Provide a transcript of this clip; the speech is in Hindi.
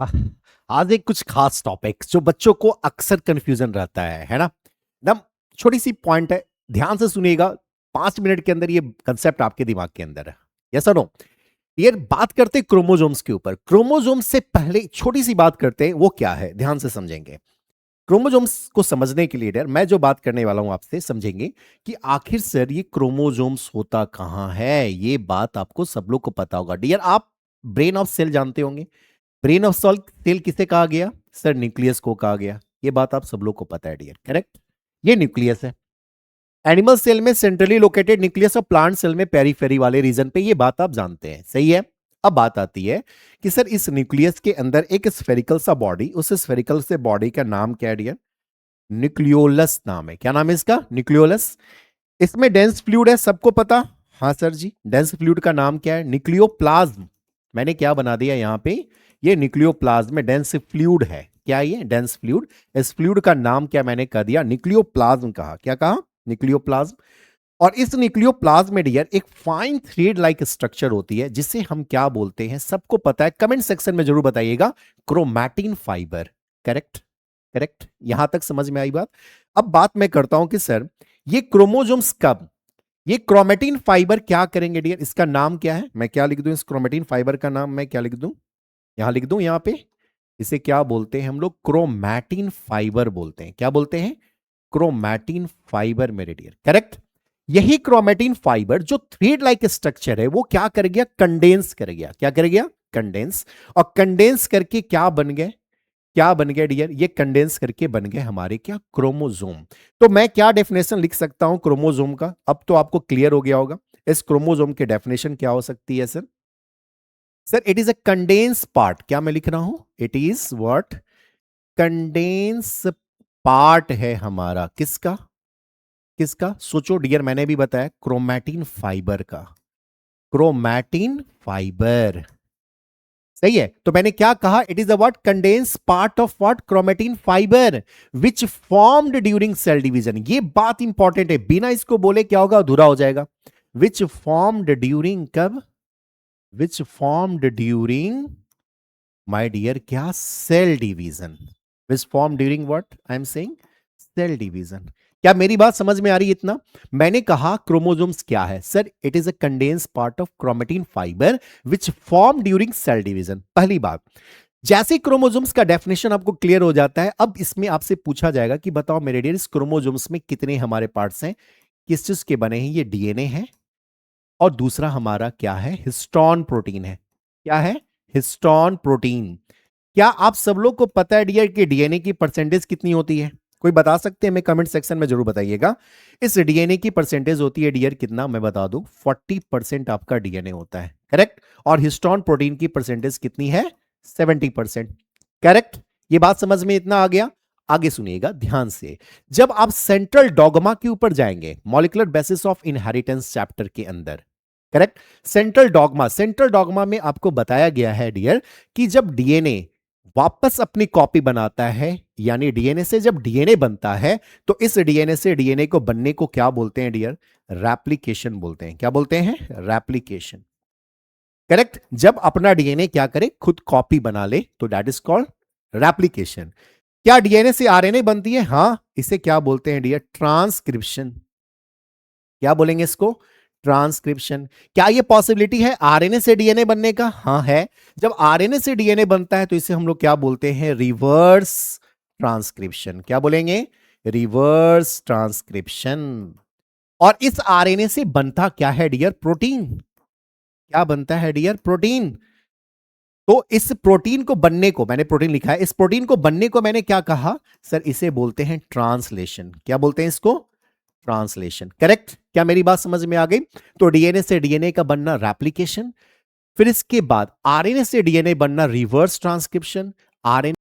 आज एक कुछ खास टॉपिक जो बच्चों को अक्सर कंफ्यूजन रहता है ना। एकदम छोटी सी पॉइंट है, ध्यान से सुनिएगा। 5 मिनट के अंदर ये कंसेप्ट आपके दिमाग के अंदर है। यस और नो। ये बात करते हैं क्रोमोजोम्स के ऊपर। क्रोमोजोम्स से पहले छोटी सी बात करते हैं, वो क्या है ध्यान से समझेंगे। क्रोमोजोम्स को समझने के लिए डियर मैं जो बात करने वाला हूं आपसे समझेंगे कि आखिर सर ये क्रोमोजोम्स होता कहां है। ये बात आपको सब लोग को पता होगा डियर। आप ब्रेन ऑफ सेल जानते होंगे। ब्रेन ऑफ सेल किसे कहा गया सर? न्यूक्लियस को कहा गया। ये बात आप सब लोग को पता है डियर, करेक्ट। ये न्यूक्लियस है। एनिमल सेल में सेंट्रली लोकेटेड न्यूक्लियस और प्लांट सेल में पेरीफेरी वाले रीजन पे। ये बात आप जानते हैं, सही है। अब बात आती है कि सर इस न्यूक्लियस के अंदर एक स्फेरिकल सा बॉडी, उस स्फेरिकल से बॉडी का नाम क्या है डियर? न्यूक्लियोलस नाम है। क्या नाम है इसका? न्यूक्लियोलस। इसमें डेंस फ्लूइड है, सबको पता? हाँ सर जी। डेंस फ्लूइड का नाम क्या है? न्यूक्लियोप्लाज्म। मैंने क्या बना दिया यहां पे? ये न्यूक्लियोप्लाज्म में डेंस फ्लूइड है। क्या ये डेंस फ्लूइड? इस फ्लूइड का नाम क्या मैंने कह दिया? न्यूक्लियोप्लाज्म कहा। क्या कहा? न्यूक्लियोप्लाज्म। और इस न्यूक्लियोप्लाज्म में डियर एक फाइन थ्रेड लाइक स्ट्रक्चर होती है जिसे हम क्या बोलते हैं? सबको पता है, कमेंट सेक्शन में जरूर बताइएगा। Chromatin fibre. Correct, correct. यहां तक समझ में आई बात। अब बात मैं करता हूं कि सर ये क्रोमोजोम्स कब, ये क्रोमेटिन फाइबर क्या करेंगे डियर? इसका नाम क्या है? मैं क्या लिख दूं इस क्रोमेटिन फाइबर का नाम? मैं क्या लिख दूं? यहां लिख दूं यहां पे। इसे क्या बोलते हैं हम लोग? क्रोमैटिन फाइबर बोलते हैं। क्या बोलते हैं? क्रोमैटिन फाइबर मेरे डियर, करेक्ट। यही क्रोमैटिन फाइबर जो थ्रेड लाइक स्ट्रक्चर है वो क्या कर गया? कंडेंस कर गया। क्या कर गया? कंडेंस। और कंडेंस करके क्या बन गए? क्या बन गया डियर? ये कंडेंस करके बन गए हमारे क्या? क्रोमोजोम। तो मैं क्या डेफिनेशन लिख सकता हूं क्रोमोजोम का? अब तो आपको क्लियर हो गया होगा। इस क्रोमोजोम की डेफिनेशन क्या हो सकती है sir? Sir it is a condense part. क्या मैं लिख रहा हूं? It is what? Condense part है हमारा। किसका? किसका? सोचो डियर, मैंने भी बताया क्रोमैटिन फाइबर का। क्रोमैटिन फाइबर, सही है। तो मैंने क्या कहा? It is a what? Condense part of what? Chromatin fibre which formed during cell division. ये बात इंपॉर्टेंट है, बिना इसको बोले क्या होगा? अधूरा हो जाएगा। विच फॉर्म्ड ड्यूरिंग कब? Which formed during my dear क्या? Cell division. Which form during what I am saying? Cell division. क्या मेरी बात समझ में आ रही है इतना? मैंने कहा क्रोमोसोम्स क्या है sir? It is a condense part of chromatin fibre which form during cell division. पहली बात। जैसे क्रोमोसोम्स का डेफिनेशन आपको क्लियर हो जाता है, अब इसमें आपसे पूछा जाएगा कि बताओ मेरे डियर इस क्रोमोसोम्स में कितने हमारे पार्ट्स हैं? किस चीज के बने हैं? ये डीएनए है और दूसरा हमारा क्या है? हिस्टोन प्रोटीन है। क्या है? Histone protein. क्या आप सब लोग को पता है डियर कि डीएनए की परसेंटेज कितनी होती है? कोई बता सकते हैं? मैं कमेंट सेक्शन में जरूर बताइएगा। इस डीएनए की परसेंटेज होती है डियर कितना? मैं बता दूं 40% आपका डीएनए होता है, करेक्ट। और हिस्टोन प्रोटीन की परसेंटेज कितनी है? 70%, करेक्ट। ये बात समझ में इतना आ गया? आगे सुनिएगा ध्यान से। जब आप सेंट्रल डॉगमा के ऊपर जाएंगे, molecular basis of inheritance chapter के अंदर, correct. Central dogma, central dogma में आपको बताया गया है डियर कि जब डीएनए वापस अपनी कॉपी बनाता है, यानी डीएनए से जब डीएनए बनता है, तो इस डीएनए से डीएनए को बनने को क्या बोलते हैं डियर? रेप्लिकेशन बोलते हैं। क्या बोलते हैं? Replication, correct. जब अपना डीएनए क्या करे? खुद कॉपी बना ले, तो दैट इज कॉल्ड रेप्लिकेशन। क्या डीएनए से आरएनए बनती है? हां। इसे क्या बोलते हैं डियर? ट्रांसक्रिप्शन। क्या बोलेंगे इसको? ट्रांसक्रिप्शन। क्या ये पॉसिबिलिटी है आरएनए से डीएनए बनने का? हाँ है। जब आरएनए से डीएनए बनता है तो इसे हम लोग क्या बोलते हैं? Reverse transcription. क्या बोलेंगे? Reverse transcription. और इस आरएनए से बनता क्या है डियर? प्रोटीन। क्या बनता है डियर? प्रोटीन। तो इस प्रोटीन को बनने को, मैंने प्रोटीन लिखा है, इस प्रोटीन को बनने को मैंने क्या कहा सर? इसे बोलते हैं ट्रांसलेशन। क्या बोलते हैं इसको? Translation, correct. क्या मेरी बात समझ में आ गई? तो डीएनए से डीएनए का बनना रेप्लिकेशन, फिर इसके बाद आरएनए से डीएनए बनना रिवर्स ट्रांसक्रिप्शन, आरएनए